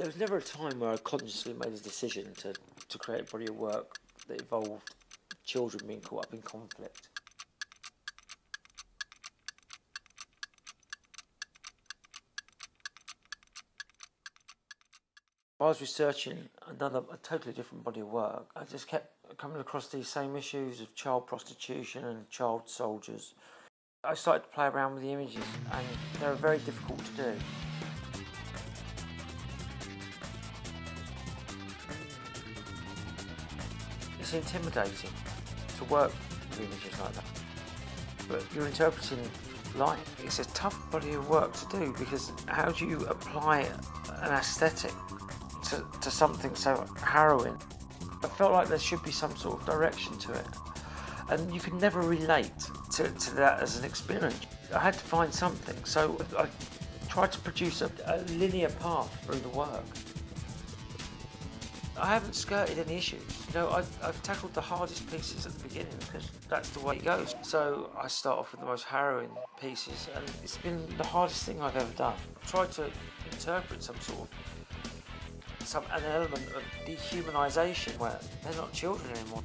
There was never a time where I consciously made a decision to create a body of work that involved children being caught up in conflict. I was researching a totally different body of work. I just kept coming across these same issues of child prostitution and child soldiers. I started to play around with the images, and they were very difficult to do. It's intimidating to work with images like that, but you're interpreting life. It's a tough body of work to do, because how do you apply an aesthetic to something so harrowing? I felt like there should be some sort of direction to it, and you could never relate to that as an experience. I had to find something, so I tried to produce a linear path through the work. I haven't skirted any issues. You know, I've tackled the hardest pieces at the beginning, because that's the way it goes. So I start off with the most harrowing pieces, and it's been the hardest thing I've ever done. I've tried to interpret an element of dehumanisation where they're not children anymore.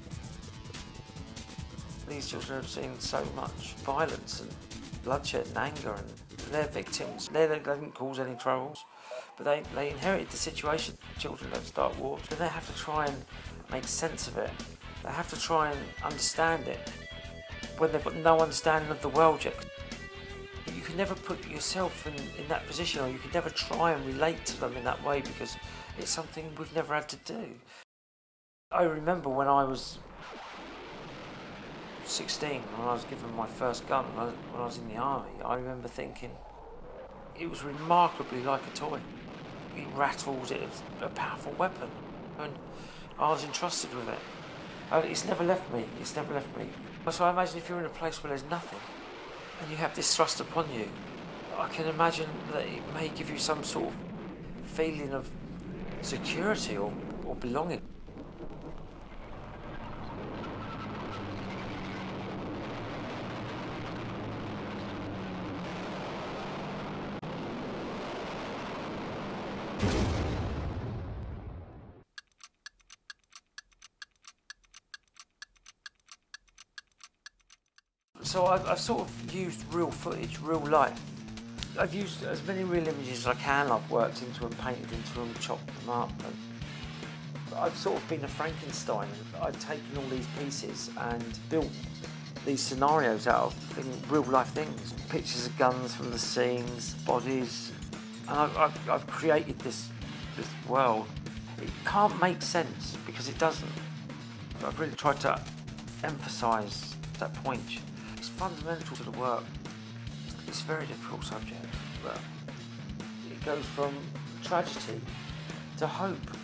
These children have seen so much violence and bloodshed and anger, and they're victims. They didn't cause any troubles, but they inherited the situation. Children don't start wars, but they have to try and make sense of it. They have to try and understand it when they've got no understanding of the world yet. You can never put yourself in that position, or you can never try and relate to them in that way, because it's something we've never had to do. I remember when I was 16, when I was given my first gun, when I was in the army, I remember thinking it was remarkably like a toy. It rattles, it's a powerful weapon, and I was entrusted with it. It's never left me, So I imagine if you're in a place where there's nothing, and you have this thrust upon you, I can imagine that it may give you some sort of feeling of security or belonging. So I've sort of used real footage, real life. I've used as many real images as I can. I've worked into them, painted into them, chopped them up. And I've sort of been a Frankenstein. I've taken all these pieces and built these scenarios out of real life things. Pictures of guns from the scenes, bodies. And I've created this world. It can't make sense because it doesn't. I've really tried to emphasise that point. It's fundamental to the work. It's a very difficult subject, but it goes from tragedy to hope.